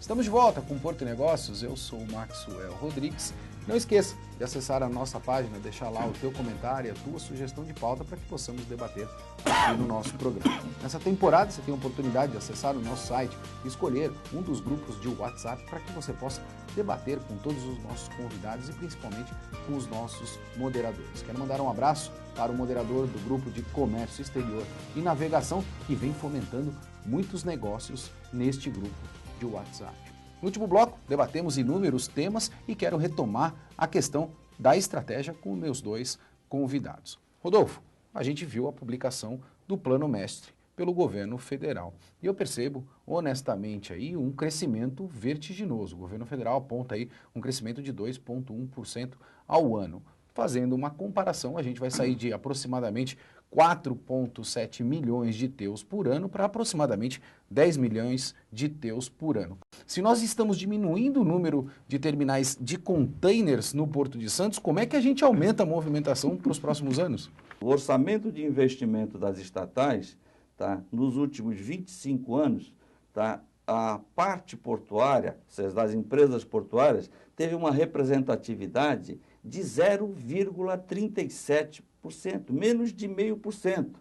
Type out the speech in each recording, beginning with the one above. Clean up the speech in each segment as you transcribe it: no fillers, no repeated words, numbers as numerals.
Estamos de volta com Porto e Negócios, eu sou o Maxwell Rodrigues. Não esqueça de acessar a nossa página, deixar lá o teu comentário, a tua sugestão de pauta para que possamos debater aqui no nosso programa. Nessa temporada você tem a oportunidade de acessar o nosso site e escolher um dos grupos de WhatsApp para que você possa debater com todos os nossos convidados e principalmente com os nossos moderadores. Quero mandar um abraço para o moderador do grupo de Comércio Exterior e Navegação que vem fomentando muitos negócios neste grupo de WhatsApp. No último bloco, debatemos inúmeros temas e quero retomar a questão da estratégia com meus dois convidados. Rodolfo, a gente viu a publicação do Plano Mestre pelo governo federal e eu percebo, honestamente, aí um crescimento vertiginoso. O governo federal aponta aí um crescimento de 2,1% ao ano. Fazendo uma comparação, a gente vai sair de aproximadamente 4,7 milhões de TEUs por ano para aproximadamente 10 milhões de TEUs por ano. Se nós estamos diminuindo o número de terminais de containers no Porto de Santos, como é que a gente aumenta a movimentação para os próximos anos? O orçamento de investimento das estatais, tá, nos últimos 25 anos, tá, a parte portuária, ou seja, das empresas portuárias, teve uma representatividade de 0,37%, menos de 0,5%.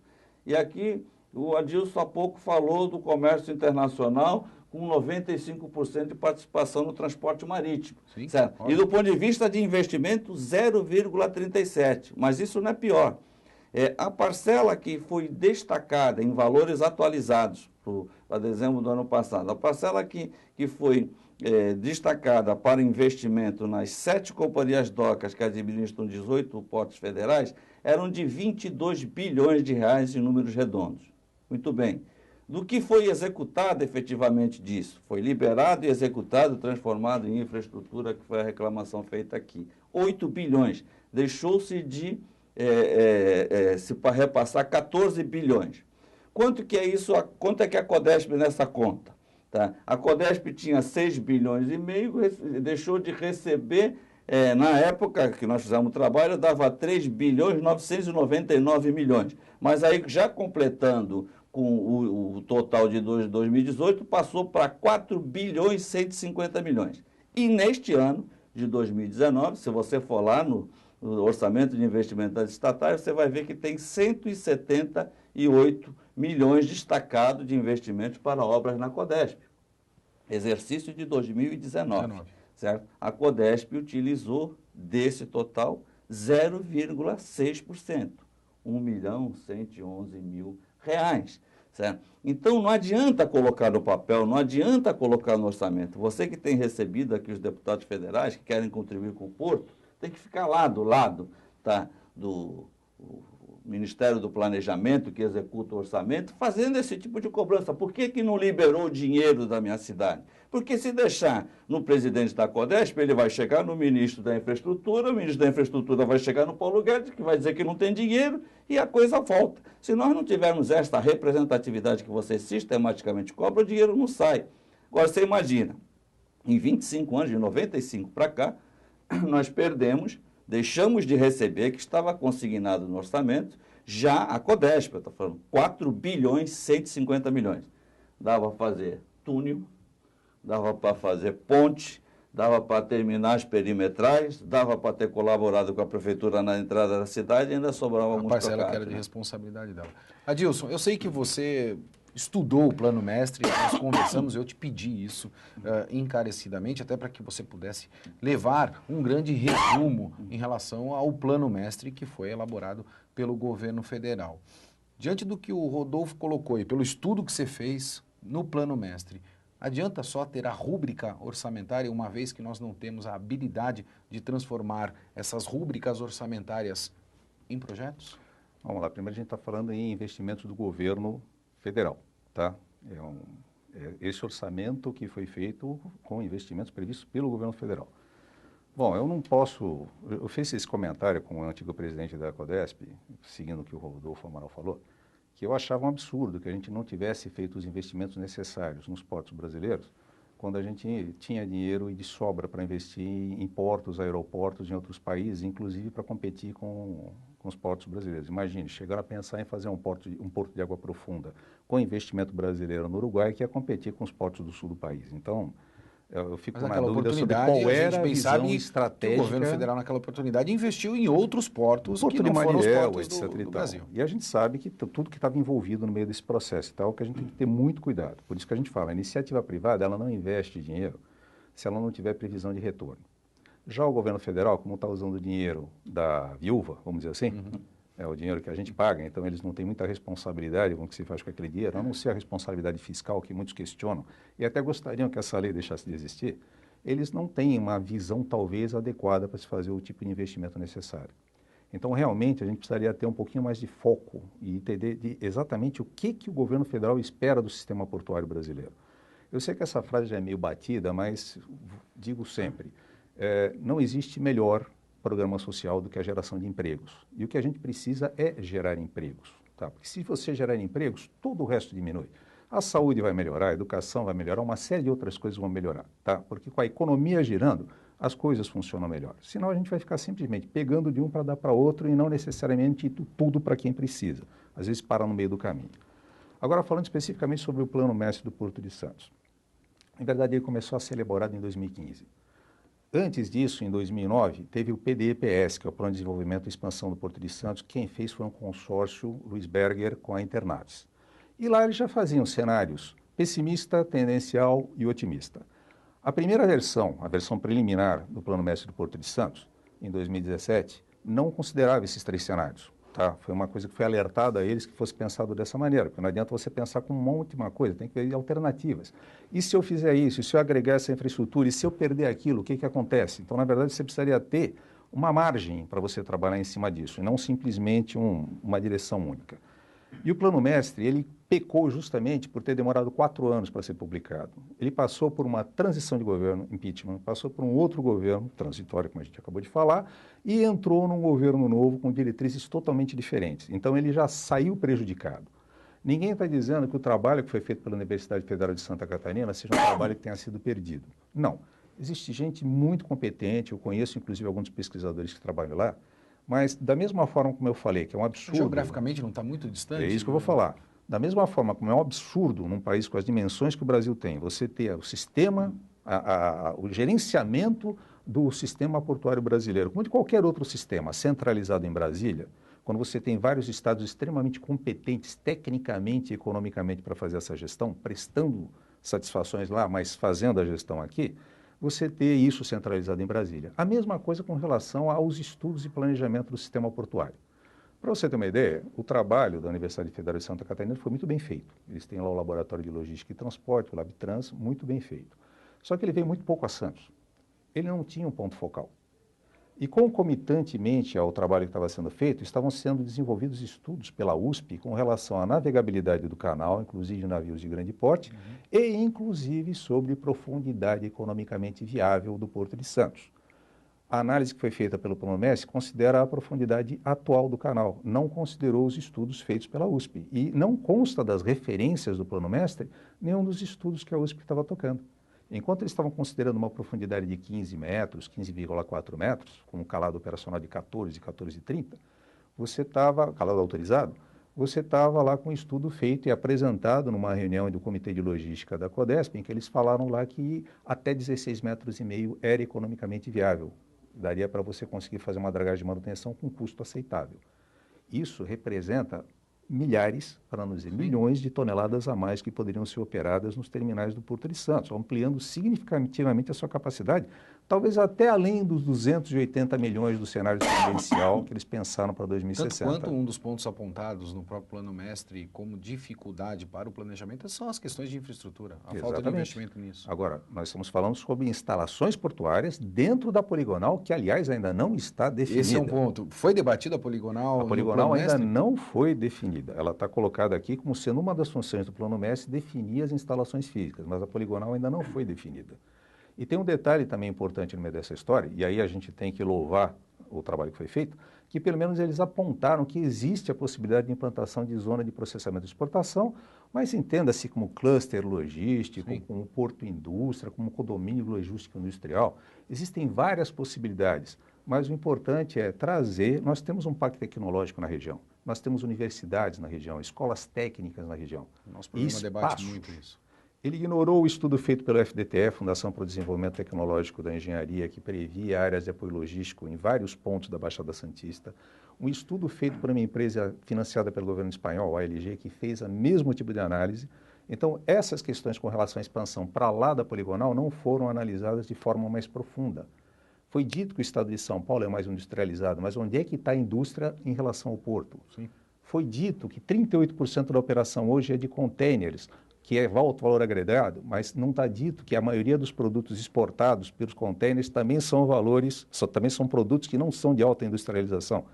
E aqui o Adilson há pouco falou do comércio internacional com 95% de participação no transporte marítimo. Sim, certo? E do ponto de vista de investimento, 0,37%. Mas isso não é pior. A parcela que foi destacada em valores atualizados para dezembro do ano passado, a parcela que foi destacada para investimento nas 7 companhias docas que administram 18 portos federais, eram de 22 bilhões de reais em números redondos. Muito bem. Do que foi executado efetivamente disso? Foi liberado e executado, transformado em infraestrutura, que foi a reclamação feita aqui. 8 bilhões. Deixou-se de se repassar 14 bilhões. Quanto que é isso? Quanto é que a Codesp nessa conta? Tá? A Codesp tinha 6 bilhões e meio, deixou de receber, na época que nós fizemos o trabalho, dava 3 bilhões 999 milhões. Mas aí, já completando com o total de 2018, passou para 4 bilhões 150 milhões. E neste ano de 2019, se você for lá no orçamento de investimento das estatais, você vai ver que tem 178 milhões destacados de investimentos para obras na Codesp. Exercício de 2019, certo? A Codesp utilizou desse total 0,6%, 1.111.000 reais. Certo? Então, não adianta colocar no papel, não adianta colocar no orçamento. Você que tem recebido aqui os deputados federais que querem contribuir com o Porto, tem que ficar lá do lado, tá, do Ministério do Planejamento, que executa o orçamento, fazendo esse tipo de cobrança. Por que não liberou o dinheiro da minha cidade? Porque se deixar no presidente da Codesp, ele vai chegar no ministro da Infraestrutura, o ministro da Infraestrutura vai chegar no Paulo Guedes, que vai dizer que não tem dinheiro, e a coisa volta. Se nós não tivermos esta representatividade que você sistematicamente cobra, o dinheiro não sai. Agora, você imagina, em 25 anos, de 95 para cá, nós deixamos de receber, que estava consignado no orçamento, já a Codesp, eu estou falando, 4 bilhões 150 milhões. Dava para fazer túnel, dava para fazer ponte, dava para terminar as perimetrais, dava para ter colaborado com a prefeitura na entrada da cidade e ainda sobrava muito trocado. A parcela que era de responsabilidade dela. Adilson, eu sei que você estudou o Plano Mestre, nós conversamos, eu te pedi isso encarecidamente, até para que você pudesse levar um grande resumo em relação ao Plano Mestre que foi elaborado pelo governo federal. Diante do que o Rodolfo colocou e pelo estudo que você fez no Plano Mestre, adianta só ter a rúbrica orçamentária, uma vez que nós não temos a habilidade de transformar essas rúbricas orçamentárias em projetos? Vamos lá, primeiro a gente está falando em investimentos do governo federal, tá? Esse orçamento que foi feito com investimentos previstos pelo governo federal. Bom, eu não posso... Eu fiz esse comentário com o antigo presidente da Codesp, seguindo o que o Rodolfo Amaral falou, que eu achava um absurdo que a gente não tivesse feito os investimentos necessários nos portos brasileiros, quando a gente tinha dinheiro e de sobra para investir em portos, aeroportos em outros países, inclusive para competir com os portos brasileiros. Imagine, chegaram a pensar em fazer um porto de água profunda com investimento brasileiro no Uruguai, que ia competir com os portos do sul do país. Então, Eu fico Mas na naquela dúvida sobre oportunidade, qual a era gente a bem visão sabe que estratégica. o governo federal, naquela oportunidade, investiu em outros portos Porto que de não foram os Mariel, portos etc. do Brasil. E a gente sabe que tudo que estava envolvido no meio desse processo e tal, que a gente tem que ter muito cuidado. Por isso que a gente fala, a iniciativa privada, ela não investe dinheiro se ela não tiver previsão de retorno. Já o governo federal, como está usando o dinheiro da viúva, vamos dizer assim, é o dinheiro que a gente paga, então eles não têm muita responsabilidade com o que se faz com aquele dinheiro, a não ser a responsabilidade fiscal que muitos questionam e até gostariam que essa lei deixasse de existir, eles não têm uma visão talvez adequada para se fazer o tipo de investimento necessário. Então, realmente, a gente precisaria ter um pouquinho mais de foco e entender exatamente o que o governo federal espera do sistema portuário brasileiro. Eu sei que essa frase já é meio batida, mas digo sempre, não existe melhor programa social do que a geração de empregos. E o que a gente precisa é gerar empregos, tá? Porque se você gerar empregos, todo o resto diminui. A saúde vai melhorar, a educação vai melhorar, uma série de outras coisas vão melhorar, tá? Porque com a economia girando, as coisas funcionam melhor. Senão a gente vai ficar simplesmente pegando de um para dar para outro e não necessariamente tudo para quem precisa. Às vezes para no meio do caminho. Agora, falando especificamente sobre o Plano Mestre do Porto de Santos. Em verdade, ele começou a ser elaborado em 2015. Antes disso, em 2009, teve o PDEPS, que é o Plano de Desenvolvimento e Expansão do Porto de Santos. Quem fez foi um consórcio Luiz Berger com a Internaves. E lá eles já faziam cenários pessimista, tendencial e otimista. A primeira versão, a versão preliminar do Plano Mestre do Porto de Santos, em 2017, não considerava esses 3 cenários. Tá? Foi uma coisa que foi alertada a eles que fosse pensado dessa maneira, porque não adianta você pensar com um monte de coisa, tem que ver alternativas. E se eu fizer isso, e se eu agregar essa infraestrutura, e se eu perder aquilo, o que acontece? Então, na verdade, você precisaria ter uma margem para você trabalhar em cima disso, e não simplesmente uma direção única. E o Plano Mestre, ele pecou justamente por ter demorado 4 anos para ser publicado. Ele passou por uma transição de governo, impeachment, passou por um outro governo, transitório, como a gente acabou de falar, e entrou num governo novo com diretrizes totalmente diferentes. Então, ele já saiu prejudicado. Ninguém está dizendo que o trabalho que foi feito pela Universidade Federal de Santa Catarina seja um trabalho que tenha sido perdido. Não. Existe gente muito competente, eu conheço inclusive alguns pesquisadores que trabalham lá, mas da mesma forma como eu falei, que é um absurdo... Geograficamente não está muito distante? É isso que eu vou falar. Da mesma forma como é um absurdo num país com as dimensões que o Brasil tem, você ter o sistema, o gerenciamento do sistema portuário brasileiro, como de qualquer outro sistema centralizado em Brasília, quando você tem vários estados extremamente competentes tecnicamente e economicamente para fazer essa gestão, prestando satisfações lá, mas fazendo a gestão aqui, você ter isso centralizado em Brasília. A mesma coisa com relação aos estudos e planejamento do sistema portuário. Para você ter uma ideia, o trabalho da Universidade Federal de Santa Catarina foi muito bem feito. Eles têm lá o Laboratório de Logística e Transporte, o LabTrans, muito bem feito. Só que ele veio muito pouco a Santos. Ele não tinha um ponto focal. E concomitantemente ao trabalho que estava sendo feito, estavam sendo desenvolvidos estudos pela USP com relação à navegabilidade do canal, inclusive de navios de grande porte, e inclusive sobre profundidade economicamente viável do Porto de Santos. A análise que foi feita pelo Plano Mestre considera a profundidade atual do canal, não considerou os estudos feitos pela USP. E não consta das referências do Plano Mestre nenhum dos estudos que a USP estava tocando. Enquanto eles estavam considerando uma profundidade de 15 metros, 15,4 metros, com um calado operacional de 14, 14,30, você estava, calado autorizado, você estava lá com um estudo feito e apresentado numa reunião do Comitê de Logística da CODESP, em que eles falaram lá que até 16,5 metros era economicamente viável. Daria para você conseguir fazer uma dragagem de manutenção com custo aceitável. Isso representa milhares, para não dizer milhões, de toneladas a mais que poderiam ser operadas nos terminais do Porto de Santos, ampliando significativamente a sua capacidade, talvez até além dos 280 milhões do cenário tendencial que eles pensaram para 2060. Tanto quanto um dos pontos apontados no próprio Plano Mestre como dificuldade para o planejamento são as questões de infraestrutura, a falta de investimento nisso. Agora, nós estamos falando sobre instalações portuárias dentro da poligonal, que, aliás, ainda não está definida. Esse é um ponto. Foi debatida a poligonal? A poligonal ainda não foi definida. Ela está colocada aqui como sendo uma das funções do Plano Mestre definir as instalações físicas, mas a poligonal ainda não foi definida. E tem um detalhe também importante no meio dessa história, e aí a gente tem que louvar o trabalho que foi feito, que pelo menos eles apontaram que existe a possibilidade de implantação de zona de processamento e exportação, mas entenda-se como cluster logístico, como porto indústria, como condomínio logístico industrial. Existem várias possibilidades, mas o importante é trazer, nós temos um parque tecnológico na região, nós temos universidades na região, escolas técnicas na região. Nosso programa debate muito isso. Ele ignorou o estudo feito pelo FDTE, Fundação para o Desenvolvimento Tecnológico da Engenharia, que previa áreas de apoio logístico em vários pontos da Baixada Santista. Um estudo feito por uma empresa financiada pelo governo espanhol, a ALG, que fez o mesmo tipo de análise. Então, essas questões com relação à expansão para lá da poligonal não foram analisadas de forma mais profunda. Foi dito que o estado de São Paulo é mais industrializado, mas onde é que está a indústria em relação ao porto? Sim. Foi dito que 38% da operação hoje é de containers, que é alto valor agregado, mas não está dito que a maioria dos produtos exportados pelos containers também são também são produtos que não são de alta industrialização.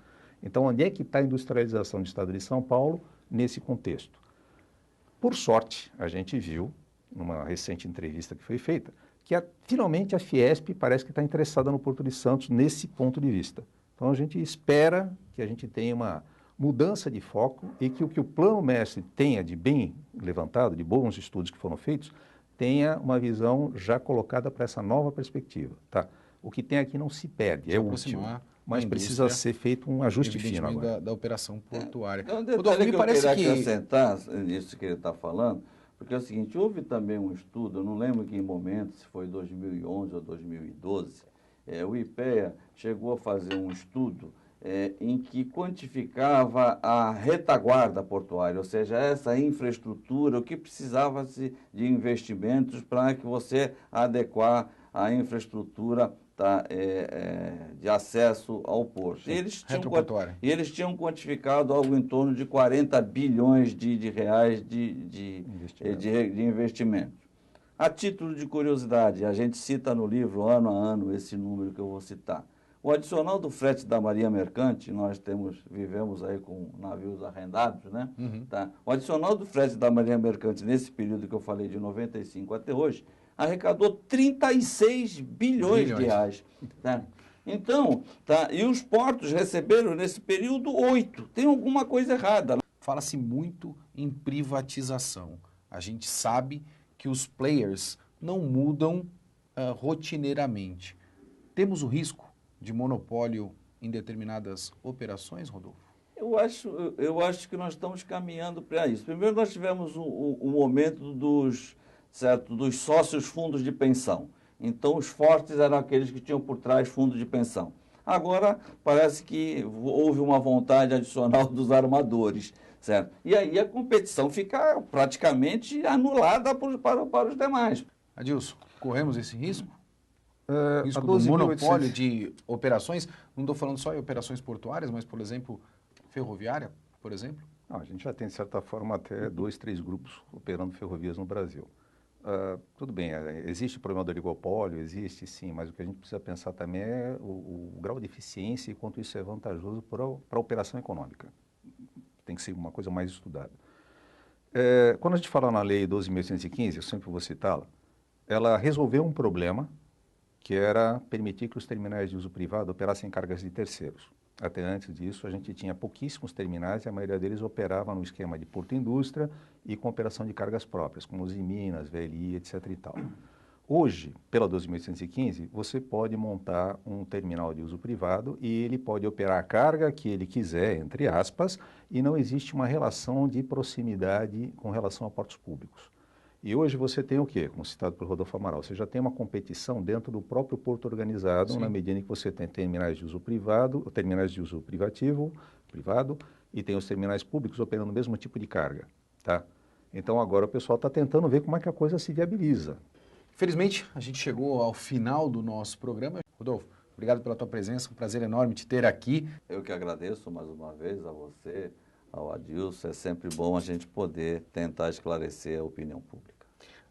Então, onde é que está a industrialização do estado de São Paulo nesse contexto? Por sorte, a gente viu, numa recente entrevista que foi feita, que finalmente a Fiesp parece que está interessada no Porto de Santos nesse ponto de vista. Então, a gente espera que a gente tenha uma mudança de foco e que o plano mestre tenha de bem levantado, de bons estudos que foram feitos, tenha uma visão já colocada para essa nova perspectiva. Tá? O que tem aqui não se perde, é útil, mas precisa ser feito um ajuste fino agora. Da operação portuária. Um detalhe que eu queria acrescentar nisso que ele está falando, porque é o seguinte, houve também um estudo, eu não lembro em que momento, se foi 2011 ou 2012, o IPEA chegou a fazer um estudo em que quantificava a retaguarda portuária, ou seja, essa infraestrutura, o que precisava de investimentos para que você adequar a infraestrutura de acesso ao porto. E eles tinham quantificado algo em torno de 40 bilhões de reais de investimento. A título de curiosidade, a gente cita no livro ano a ano esse número que eu vou citar. O adicional do frete da Marinha Mercante, nós vivemos aí com navios arrendados, né? Uhum. Tá? O adicional do frete da Marinha Mercante, nesse período que eu falei, de 95 até hoje, arrecadou 36 bilhões de reais. Tá? Então, e os portos receberam, nesse período, 8. Tem alguma coisa errada. Fala-se muito em privatização. A gente sabe que os players não mudam rotineiramente. Temos o risco de monopólio em determinadas operações, Rodolfo? Eu acho que nós estamos caminhando para isso. Primeiro, nós tivemos o momento dos sócios fundos de pensão. Então, os fortes eram aqueles que tinham por trás fundos de pensão. Agora, parece que houve uma vontade adicional dos armadores, certo? E aí a competição fica praticamente anulada para os demais. Adilson, corremos esse risco? Risco do monopólio de operações? Não estou falando só em operações portuárias, mas, por exemplo, ferroviária, por exemplo? Não, a gente já tem, de certa forma, até 2, 3 grupos operando ferrovias no Brasil. Tudo bem, existe o problema do oligopólio, existe sim, mas o que a gente precisa pensar também é o grau de eficiência e quanto isso é vantajoso para a operação econômica. Tem que ser uma coisa mais estudada. Quando a gente fala na Lei 12.815, eu sempre vou citá-la, ela resolveu um problema que era permitir que os terminais de uso privado operassem cargas de terceiros. Até antes disso, a gente tinha pouquíssimos terminais e a maioria deles operava no esquema de porto-indústria e com operação de cargas próprias, como os Minas, VLI, etc. e tal. Hoje, pela 12.815, você pode montar um terminal de uso privado e ele pode operar a carga que ele quiser, entre aspas, e não existe uma relação de proximidade com relação a portos públicos. E hoje você tem o quê? Como citado por Rodolfo Amaral, você já tem uma competição dentro do próprio porto organizado, sim, na medida em que você tem terminais de uso privado, terminais de uso privado, e tem os terminais públicos operando o mesmo tipo de carga, tá? Então agora o pessoal está tentando ver como é que a coisa se viabiliza. Felizmente, a gente chegou ao final do nosso programa. Rodolfo, obrigado pela tua presença, um prazer enorme te ter aqui. Eu que agradeço mais uma vez a você, ao Adilson, é sempre bom a gente poder tentar esclarecer a opinião pública.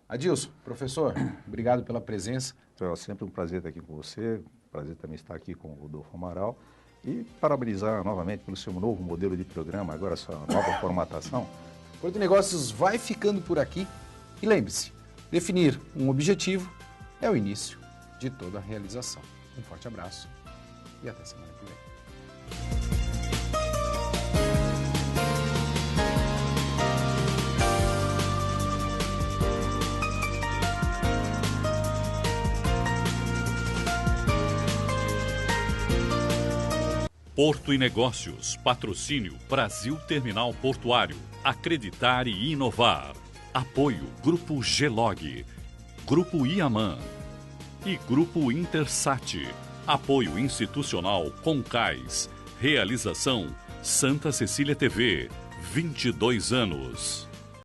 Adilson, professor, obrigado pela presença. É sempre um prazer estar aqui com você, prazer também estar aqui com o Rodolfo Amaral e parabenizar novamente pelo seu novo modelo de programa, agora sua nova formatação. O Porto de Negócios vai ficando por aqui e lembre-se, definir um objetivo é o início de toda a realização. Um forte abraço e até semana que vem. Porto e Negócios, patrocínio Brasil Terminal Portuário, acreditar e inovar. Apoio Grupo Gelog, Grupo Iaman e Grupo Intersat. Apoio institucional Concais. Realização Santa Cecília TV, 22 anos.